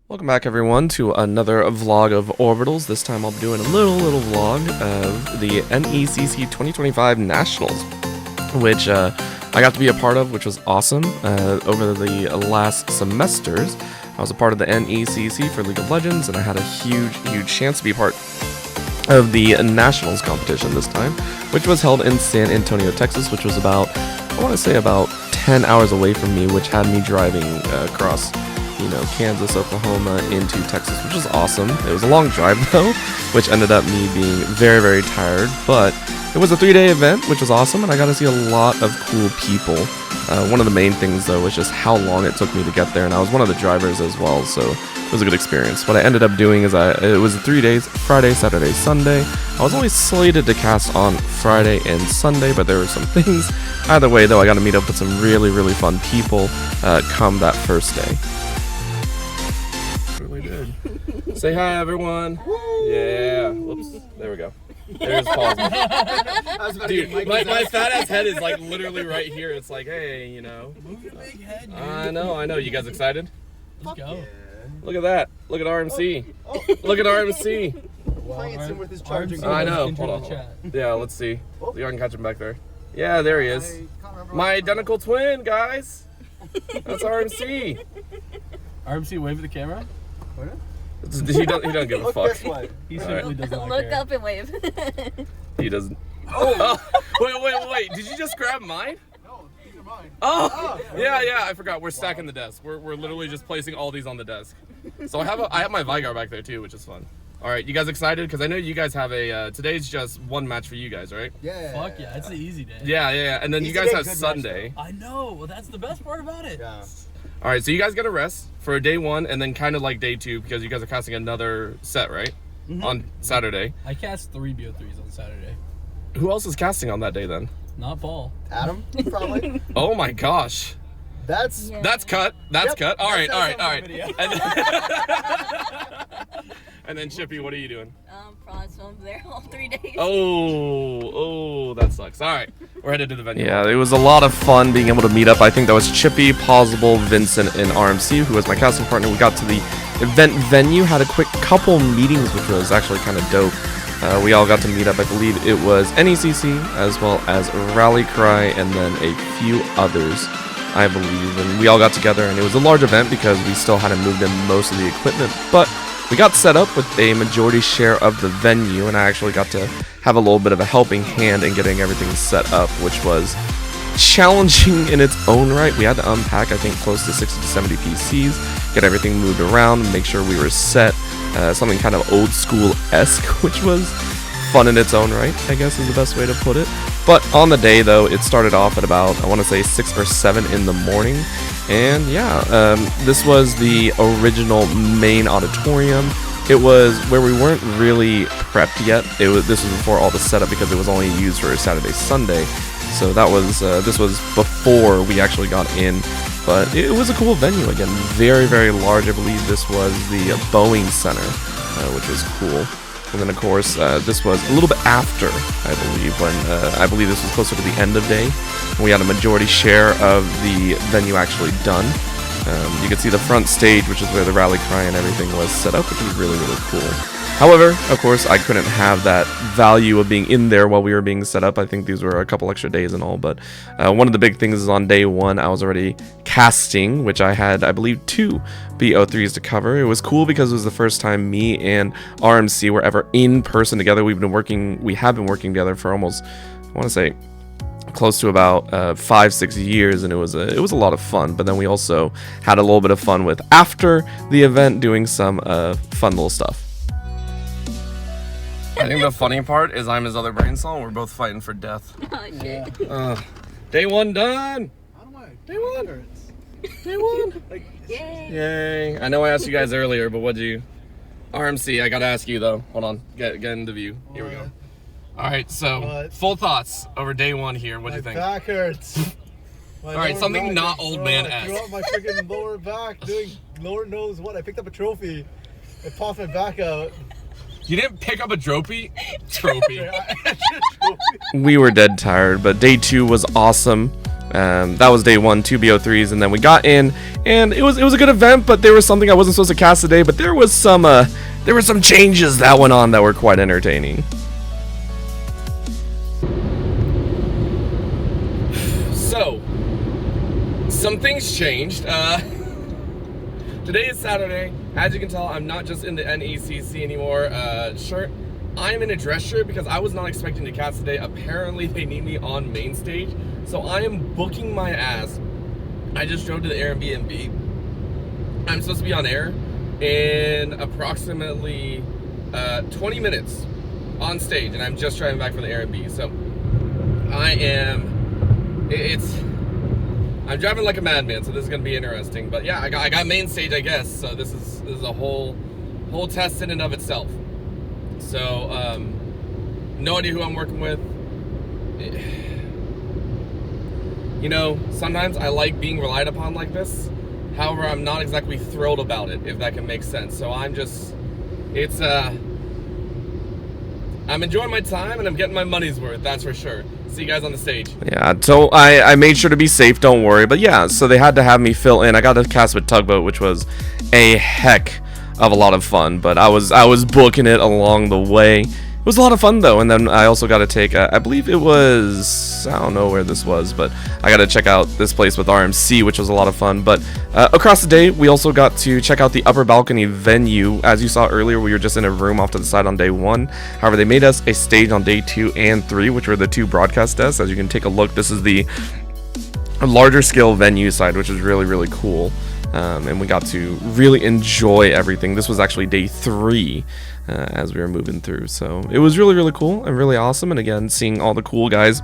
Welcome back everyone to another vlog of Orbitals. This time I'll be doing a little vlog of the NECC 2025 Nationals, which I got to be a part of, which was awesome. Over the last semesters, I was a part of the NECC for League of Legends, and I had a huge chance to be part of the Nationals competition this time, which was held in San Antonio, Texas, which was about, I want to say about 10 hours away from me, which had me driving across Kansas, Oklahoma into Texas, which was awesome. It was a long drive though, which ended up me being very tired, but it was a 3-day event, which was awesome, and I got to see a lot of cool people. One of the main things though was just how long it took me to get there, and I was one of the drivers as well, so it was a good experience. What I ended up doing is it was 3 days, Friday, Saturday, Sunday. I was only slated to cast on Friday and Sunday, but there were some things. Either way though, I got to meet up with some really fun people come that first day. Say hi, everyone. Woo! Yeah. Whoops. There we go. There's Paul. Dude, my fat ass head is like literally right here. It's like, hey, Move your big head, dude. I know. You guys excited? Let's go. Yeah. Look at that. Look at RMC. Look at RMC. Well, with his charging. I know. Hold on. Yeah, let's see. You can catch him back there. Yeah, there he is. My identical twin, guys. That's RMC. RMC, wave at the camera. He doesn't give a fuck. He simply does not Look care. up and wave. He doesn't. Oh. Wait. Did you just grab mine? No, these are mine. Oh, yeah. I forgot. We're stacking the desk. We're literally just placing all these on the desk. So I have my Vigar back there too, which is fun. All right, you guys excited? Because I know you guys have a today's just one match for you guys, right? Yeah. Fuck yeah, it's the easy day. Yeah. And then you guys have Sunday. I know. Well, that's the best part about it. Yeah. All right, so you guys get a rest for day one, and then kind of like day two, because you guys are casting another set, right? On Saturday. I cast 3 BO3s on Saturday. Who else is casting on that day then? Not Paul. Adam, probably. Oh my gosh. That's That's cut. That's cut. All right. And then Chippy, what are you doing? Probably swim there all 3 days. Oh, that sucks. All right, we're headed to the venue. Yeah, it was a lot of fun being able to meet up. I think that was Chippy, Plausible, Vincent, and RMC, who was my casting partner. We got to the event venue, had a quick couple meetings, which was actually kind of dope. We all got to meet up. I believe it was NECC, as well as Rally Cry, and then a few others, I believe. And we all got together, and it was a large event because we still hadn't moved in most of the equipment, but we got set up with a majority share of the venue, and I actually got to have a little bit of a helping hand in getting everything set up, which was challenging in its own right. We had to unpack, I think, close to 60 to 70 PCs, get everything moved around, make sure we were set, something kind of old school-esque, which was fun in its own right, I guess is the best way to put it. But on the day, though, it started off at about, I want to say 6 or 7 in the morning. And yeah, this was the original main auditorium. It was where we weren't really prepped yet. This was before all the setup because it was only used for Saturday, Sunday. So that was this was before we actually got in. But it was a cool venue again, very large. I believe this was the Boeing Center, which was cool. And then of course this was a little bit after, I believe, when I believe this was closer to the end of day. We had a majority share of the venue actually done. You could see the front stage, which is where the rally cry and everything was set up, which was really cool. However, of course, I couldn't have that value of being in there while we were being set up. I think these were a couple extra days and all, but one of the big things is on day one, I was already casting, which I had, I believe, 2 BO3s to cover. It was cool because it was the first time me and RMC were ever in person together. We have been working together for almost, I want to say, close to about 5-6 years, and it was a lot of fun. But then we also had a little bit of fun with after the event doing some fun little stuff. I think the funny part is I'm his other brain cell, and we're both fighting for death. Oh, shit. Yeah. Day one done. Day one. Day one. Yay. Yay. I know I asked you guys earlier, but what'd you? RMC, I gotta ask you though. Hold on. Get into view. Here we go. All right, so full thoughts over day one here. What'd you think? My back hurts. All right, something not old man I esque. threw out my freaking lower back doing Lord knows what. I picked up a trophy. It popped my back out. You didn't pick up a trophy? We were dead tired, but day two was awesome. That was day 1, 2 BO3s, and then we got in, and it was a good event, but there was something I wasn't supposed to cast today, but there were some changes that went on that were quite entertaining. So, some things changed. Today is Saturday. As you can tell, I'm not just in the NECC anymore. Shirt. I'm in a dress shirt because I was not expecting to cast today. Apparently, they need me on main stage, so I am booking my ass. I just drove to the Airbnb. I'm supposed to be on air in approximately 20 minutes on stage, and I'm just driving back from the Airbnb. So I'm driving like a madman, so this is gonna be interesting. But yeah, I got main stage, I guess. So this is a whole test in and of itself. So no idea who I'm working with. You know, sometimes I like being relied upon like this. However, I'm not exactly thrilled about it, if that can make sense. So I'm enjoying my time and I'm getting my money's worth, that's for sure. See you guys on the stage. Yeah, so I made sure to be safe, don't worry. But yeah, so they had to have me fill in. I got to cast with Tugboat, which was a heck of a lot of fun, but I was booking it along the way. It was a lot of fun though. And then I also got to take I believe it was, I don't know where this was, but I got to check out this place with RMC, which was a lot of fun. But across the day we also got to check out the upper balcony venue. As you saw earlier, we were just in a room off to the side on day 1. However, they made us a stage on day 2 and 3, which were the 2 broadcast desks. As you can take a look, this is the larger scale venue side, which is really cool. And we got to really enjoy everything. This was actually day 3 as we were moving through, so it was really cool and really awesome. And again, seeing all the cool guys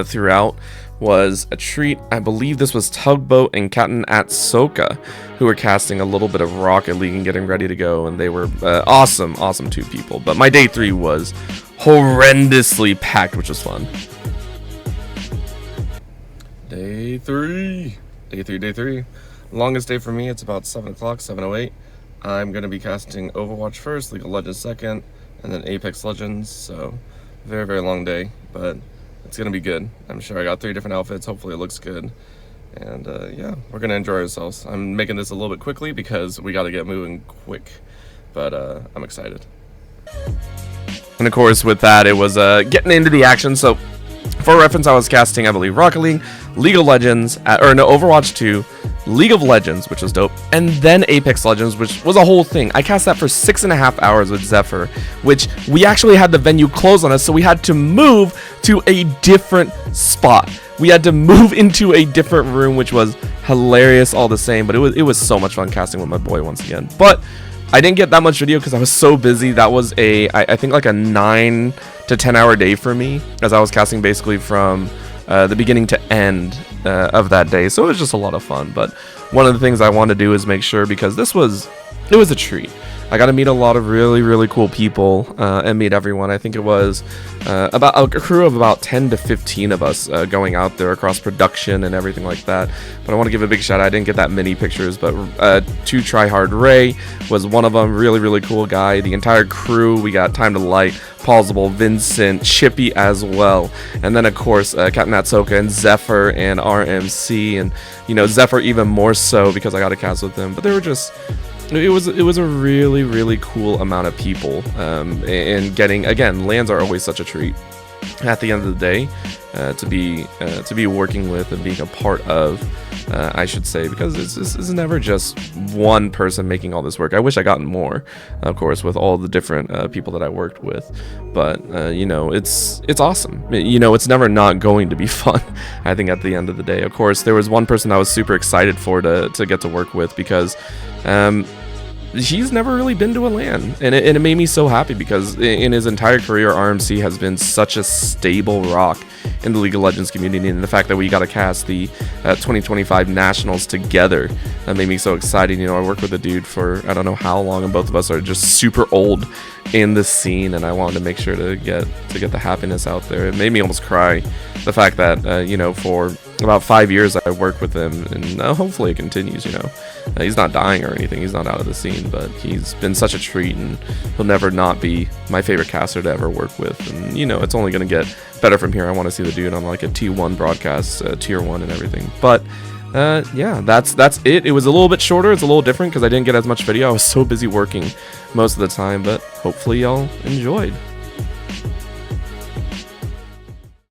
throughout was a treat. I believe this was Tugboat and Captain Atsoka who were casting a little bit of Rocket League and getting ready to go, and they were awesome 2 people. But my day 3 was horrendously packed, which was fun. Day 3. Longest day for me, it's about 7 o'clock, 7:08. I'm going to be casting Overwatch first, League of Legends second, and then Apex Legends. So, very long day, but it's going to be good. I'm sure I got 3 different outfits. Hopefully it looks good. And yeah, we're going to enjoy ourselves. I'm making this a little bit quickly because we got to get moving quick, but I'm excited. And of course, with that, it was getting into the action. So, for reference, I was casting, I believe, Rocket League, League of Legends, Overwatch 2, League of Legends, which was dope, and then Apex Legends, which was a whole thing. I cast that for 6.5 hours with Zephyr, which we actually had the venue close on us, so we had to move to a different spot. We had to move into a different room, which was hilarious all the same, but it was so much fun casting with my boy once again. But I didn't get that much video because I was so busy. That was I think like a 9 to 10 hour day for me, as I was casting basically from the beginning to end of that day. So it was just a lot of fun. But one of the things I wanted to do is make sure, because it was a treat. I got to meet a lot of really cool people and meet everyone. I think it was about a crew of about 10 to 15 of us going out there across production and everything like that. But I want to give a big shout out. I didn't get that many pictures, but to Tryhard Ray was one of them. Really cool guy. The entire crew, we got Time to Light, Pausable, Vincent, Chippy as well. And then of course Captain Atsoka and Zephyr and RMC, and you know, Zephyr even more so because I got to cast with him. But they were just, it was a really cool amount of people, and getting, again, LANs are always such a treat at the end of the day, to be working with and being a part of, I should say, because it's never just one person making all this work. I wish I gotten more, of course, with all the different people that I worked with, but you know, it's awesome. You know, it's never not going to be fun. I think at the end of the day, of course, there was one person I was super excited for to get to work with, because he's never really been to a LAN, and it made me so happy, because in his entire career, RMC has been such a stable rock in the League of Legends community, and the fact that we got to cast the 2025 Nationals together, that made me so excited. You know, I worked with a dude for I don't know how long, and both of us are just super old in the scene, and I wanted to make sure to get the happiness out there. It made me almost cry, the fact that you know, for about 5 years I worked with him, and hopefully it continues, you know. He's not dying or anything, he's not out of the scene, but he's been such a treat, and he'll never not be my favorite caster to ever work with. And, you know, it's only going to get better from here. I want to see the dude on like a T1 broadcast, tier 1 and everything. But yeah, that's it. It was a little bit shorter, it's a little different because I didn't get as much video. I was so busy working most of the time, but hopefully y'all enjoyed.